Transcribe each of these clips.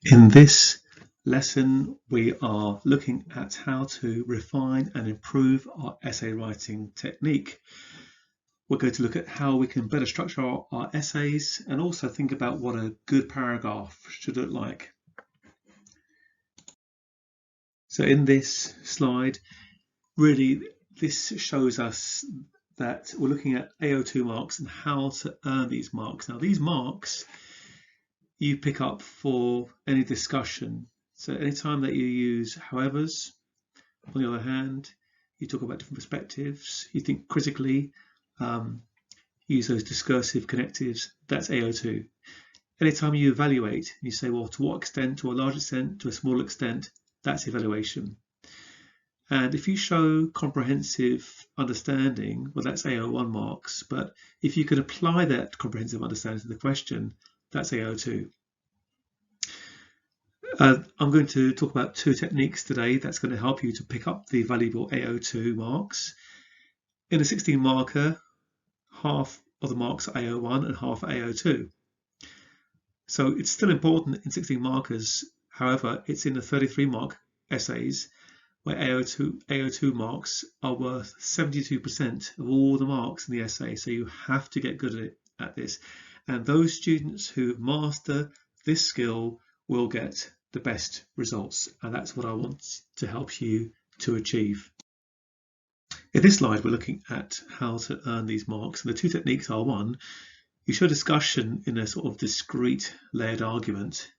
In this lesson, we are looking at how to refine and improve our essay writing technique. We're going to look at how we can better structure our essays and also think about what a good paragraph should look like. So in this slide, really, this shows us that we're looking at AO2 marks and how to earn these marks. Now, these marks you pick up for any discussion. So anytime that you use howevers, on the other hand, you talk about different perspectives, you think critically, use those discursive connectives, that's AO2. Anytime you evaluate, you say, well, to what extent, to a large extent, to a small extent, that's evaluation. And if you show comprehensive understanding, well, that's AO1 marks. But if you can apply that comprehensive understanding to the question, that's AO2. I'm going to talk about two techniques today that's going to help you to pick up the valuable AO2 marks. In a 16 marker, half of the marks are AO1 and half are AO2. So it's still important in 16 markers. However, it's in the 33 mark essays where AO2 marks are worth 72% of all the marks in the essay. So you have to get good at this. And those students who master this skill will get the best results. And that's what I want to help you to achieve. In this slide, we're looking at how to earn these marks. And the two techniques are, one, you show discussion in a sort of discrete layered argument.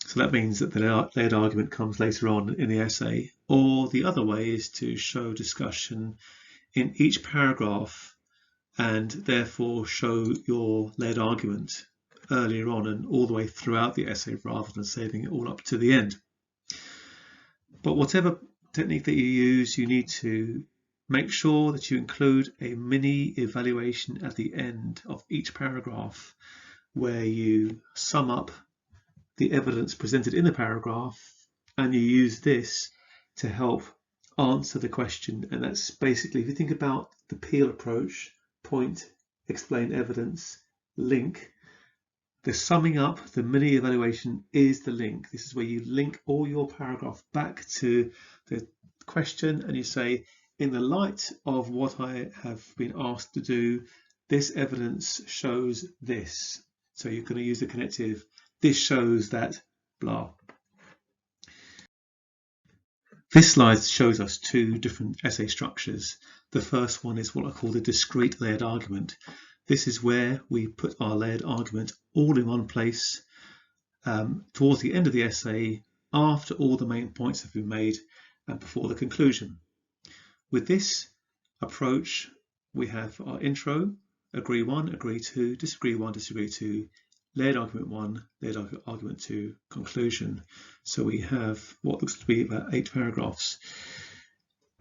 So that means that the layered argument comes later on in the essay. Or the other way is to show discussion in each paragraph and therefore show your layered argument earlier on and all the way throughout the essay rather than saving it all up to the end. But whatever technique that you use, you need to make sure that you include a mini evaluation at the end of each paragraph where you sum up the evidence presented in the paragraph and you use this to help answer the question. And that's basically, if you think about the Peel approach, point, explain evidence, link, the summing up, the mini evaluation is the link. This is where you link all your paragraph back to the question and you say, in the light of what I have been asked to do, this evidence shows this. So you're going to use the connective. This shows that blah. This slide shows us two different essay structures. The first one is what I call the discrete layered argument. This is where we put our layered argument all in one place towards the end of the essay, after all the main points have been made and before the conclusion. With this approach, we have our intro, agree 1, agree 2, disagree 1, disagree 2, layered argument 1, layered argument 2, conclusion. So we have what looks to be about 8 paragraphs.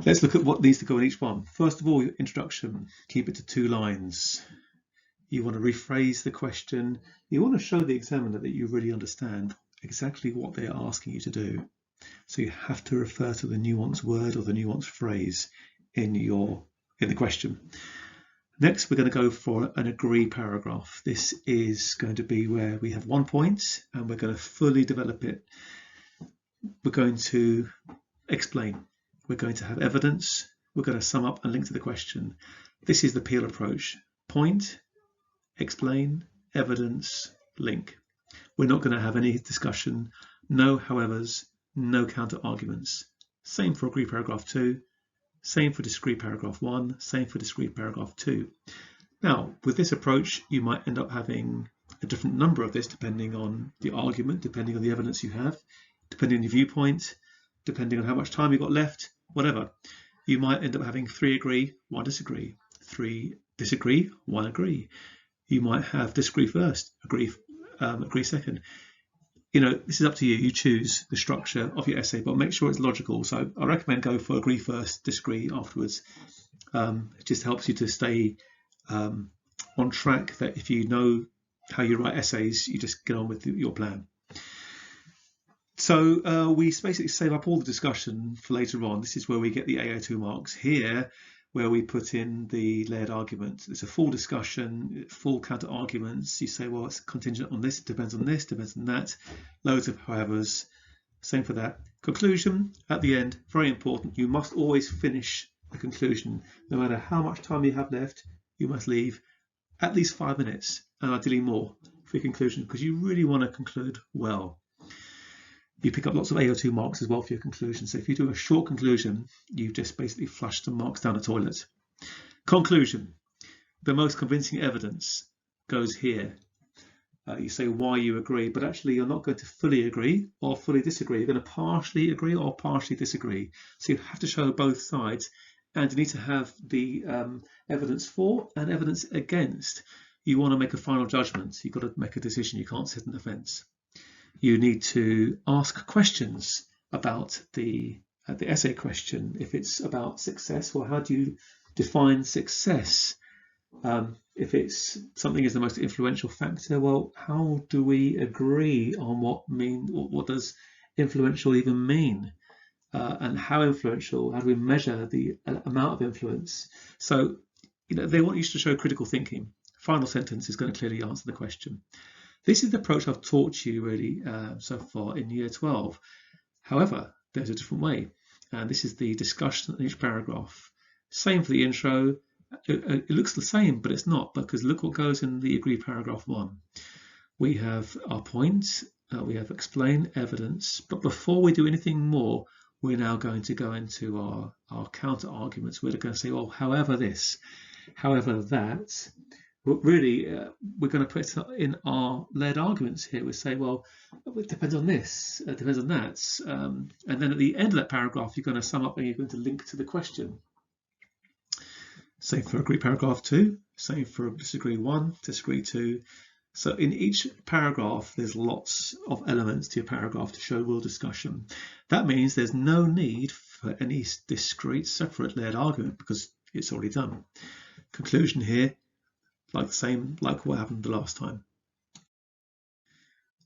Let's look at what needs to go in each one. First of all, your introduction, keep it to 2 lines. You want to rephrase the question. You want to show the examiner that you really understand exactly what they're asking you to do. So you have to refer to the nuanced word or the nuanced phrase in the question. Next, we're going to go for an agree paragraph. This is going to be where we have 1 point and we're going to fully develop it. We're going to explain. We're going to have evidence. We're going to sum up and link to the question. This is the Peel approach. Point, explain, evidence, link. We're not going to have any discussion, no howevers, no counter arguments. Same for agree paragraph 2, same for discrete paragraph 1, same for discrete paragraph 2. Now, with this approach, you might end up having a different number of this depending on the argument, depending on the evidence you have, depending on your viewpoint, depending on how much time you've got left, whatever. You might end up having 3 agree, 1 disagree, 3 disagree, 1 agree. You might have disagree first, agree second. You know, this is up to you. You choose the structure of your essay, but make sure it's logical. So I recommend go for agree first, disagree afterwards. It just helps you to stay on track, that if you know how you write essays, you just get on with your plan. So we basically save up all the discussion for later on. This is where we get the AO2 marks. Here where we put in the layered argument. It's a full discussion, full counter arguments. You say, well, it's contingent on this, depends on this, depends on that. Loads of howevers. Same for that. Conclusion at the end, very important. You must always finish the conclusion. No matter how much time you have left, you must leave at least 5 minutes, and ideally more, for your conclusion, because you really want to conclude well. You pick up lots of AO2 marks as well for your conclusion. So if you do a short conclusion, you've just basically flushed the marks down the toilet. Conclusion. The most convincing evidence goes here. You say why you agree, but actually you're not going to fully agree or fully disagree. You're going to partially agree or partially disagree. So you have to show both sides, and you need to have the evidence for and evidence against. You want to make a final judgment. You've got to make a decision. You can't sit on the fence. You need to ask questions about the essay question. If it's about success, well, how do you define success? If it's something is the most influential factor, well, how do we agree on what does influential even mean? And how influential, how do we measure the amount of influence? So, they want you to show critical thinking. Final sentence is going to clearly answer the question. This is the approach I've taught you really so far in year 12. However, there's a different way. And this is the discussion in each paragraph. Same for the intro. It looks the same, but it's not, because look what goes in the agree paragraph 1. We have our points, we have explain evidence, but before we do anything more, we're now going to go into our counter arguments. We're going to say, well, however this, however that. Really, we're going to put in our led arguments here. We say, well, it depends on this, it depends on that. And then at the end of that paragraph, you're going to sum up and you're going to link to the question. Same for agree paragraph 2, same for disagree 1, disagree 2. So in each paragraph, there's lots of elements to your paragraph to show real discussion. That means there's no need for any discrete separate layered argument because it's already done. Conclusion here, like what happened the last time.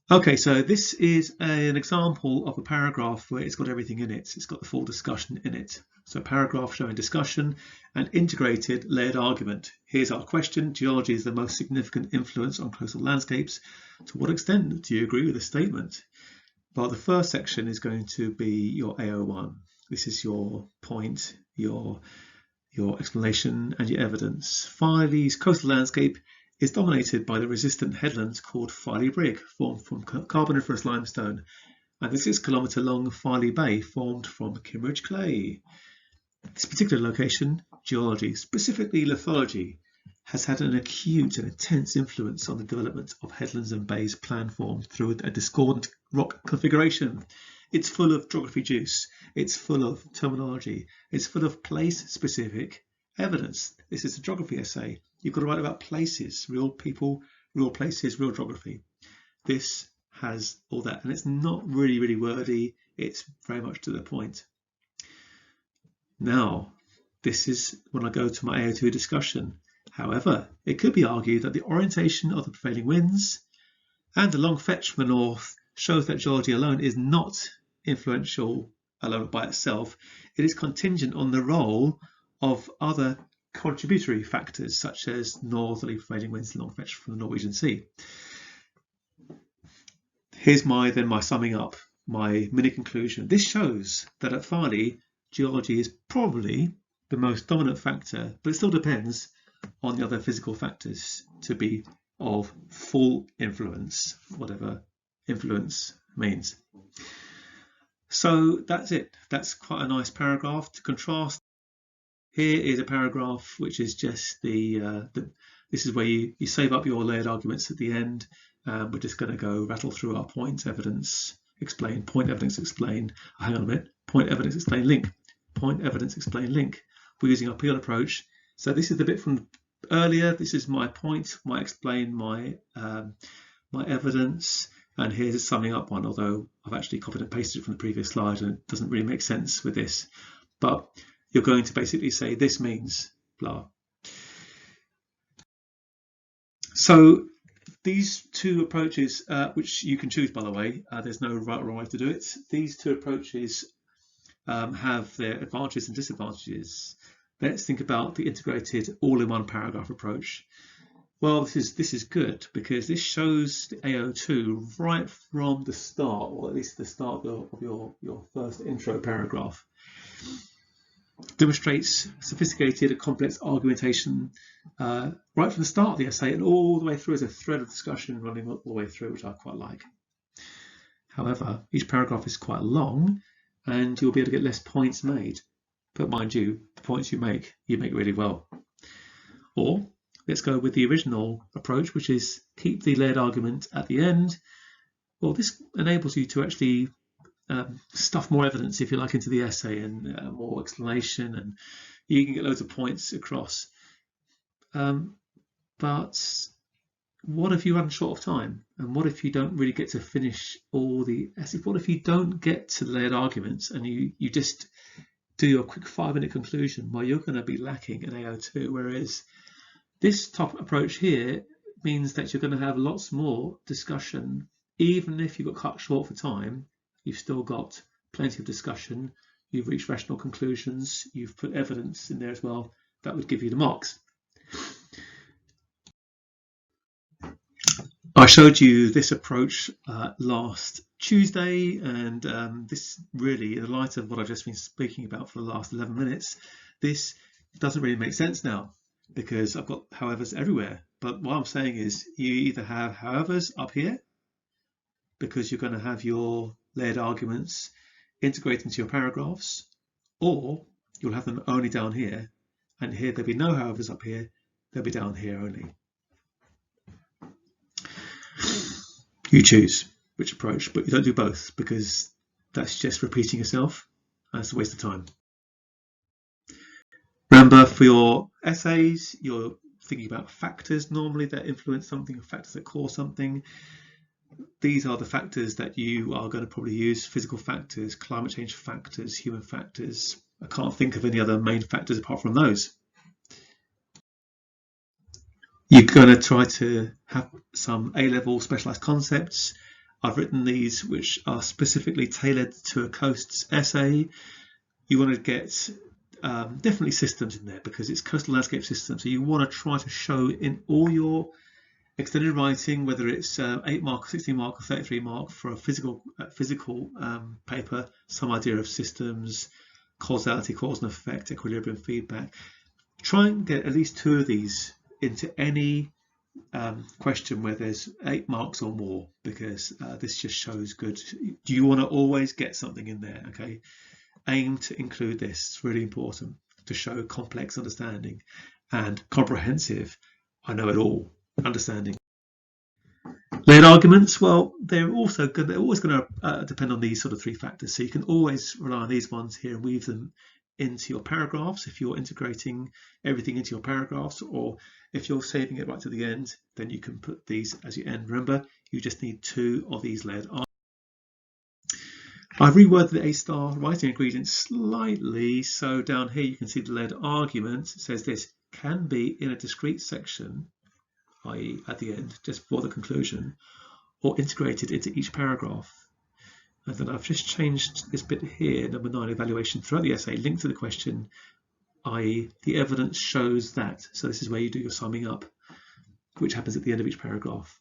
Okay, so this is an example of a paragraph where it's got everything in it. It's got the full discussion in it. So a paragraph showing discussion and integrated layered argument. Here's our question. Geology is the most significant influence on coastal landscapes. To what extent do you agree with the statement? Well, the first section is going to be your AO1. This is your point, your explanation and your evidence. Filey's coastal landscape is dominated by the resistant headlands called Filey Brig, formed from Carboniferous limestone, and the 6-kilometre long Filey Bay formed from Kimmeridge clay. This particular location, geology, specifically lithology, has had an acute and intense influence on the development of headlands and bays plan formed through a discordant rock configuration. It's full of geography juice, it's full of terminology, it's full of place-specific evidence. This is a geography essay. You've got to write about places, real people, real places, real geography. This has all that, and it's not really wordy. It's very much to the point. Now, this is when I go to my AO2 discussion. However, it could be argued that the orientation of the prevailing winds and the long fetch from the north shows that geology alone is not influential alone by itself. It is contingent on the role of other contributory factors such as northerly prevailing winds and long fetch from the Norwegian Sea. Here's my summing up, my mini conclusion. This shows that at Farley, geology is probably the most dominant factor, but it still depends on the other physical factors to be of full influence, whatever influence means. So that's it. That's quite a nice paragraph to contrast. Here is a paragraph which is just this is where you save up your layered arguments at the end. We're just going to go rattle through our point, evidence, explain, point, evidence, explain. Oh, hang on a minute. Point, evidence, explain, link. Point, evidence, explain, link. We're using our peel approach. So this is the bit from earlier. This is my point, my explain, my evidence. And here's a summing up one, although I've actually copied and pasted it from the previous slide and it doesn't really make sense with this. But you're going to basically say this means blah. So these two approaches, which you can choose, by the way, there's no right or wrong way to do it. These two approaches have their advantages and disadvantages. let's think about the integrated all-in-one paragraph approach. Well, this is good because this shows the AO2 right from the start, or at least the start of your first intro paragraph. Demonstrates sophisticated and complex argumentation right from the start of the essay and all the way through as a thread of discussion running all the way through, which I quite like. However, each paragraph is quite long and you'll be able to get less points made. But mind you, the points you make really well. Or let's go with the original approach, which is keep the led argument at the end. Well, this enables you to actually stuff more evidence, if you like, into the essay and more explanation, and you can get loads of points across. But what if you run short of time? And what if you don't really get to finish all the essay? What if you don't get to the led arguments and you just do your quick 5-minute conclusion? Well, you're going to be lacking an AO2, whereas this top approach here means that you're going to have lots more discussion. Even if you got cut short for time, you've still got plenty of discussion. You've reached rational conclusions. You've put evidence in there as well. That would give you the marks. I showed you this approach last Tuesday, and this really, in the light of what I've just been speaking about for the last 11 minutes, this doesn't really make sense now because I've got howevers everywhere. But what I'm saying is you either have howevers up here because you're going to have your led arguments integrate into your paragraphs, or you'll have them only down here, and here there'll be no howevers up here, they'll be down here only. You choose which approach, but you don't do both because that's just repeating yourself and it's a waste of time. Remember, for your essays, you're thinking about factors normally that influence something, factors that cause something. These are the factors that you are going to probably use: physical factors, climate change factors, human factors. I can't think of any other main factors apart from those. You're going to try to have some A-level specialised concepts. I've written these which are specifically tailored to a coasts essay. You want to get definitely systems in there because it's coastal landscape systems. So you want to try to show in all your extended writing, whether it's 8 mark, 16 mark or 33 mark for a physical paper, some idea of systems, causality, cause and effect, equilibrium, feedback. Try and get at least 2 of these into any question where there's 8 marks or more, because this just shows good. Do you want to always get something in there? Okay, aim to include this. It's really important to show complex understanding and comprehensive, I know it all understanding. Led arguments, well, they're always going to depend on these sort of 3 factors. So you can always rely on these ones here and weave them into your paragraphs if you're integrating everything into your paragraphs, or if you're saving it right to the end, then you can put these as your end. Remember, you just need 2 of these led arguments. I've reworded the A-star writing ingredients slightly, so down here you can see the led argument. It says this can be in a discrete section, i.e. at the end, just before the conclusion, or integrated into each paragraph. And then I've just changed this bit here, number 9, evaluation throughout the essay, linked to the question, i.e. the evidence shows that. So this is where you do your summing up, which happens at the end of each paragraph.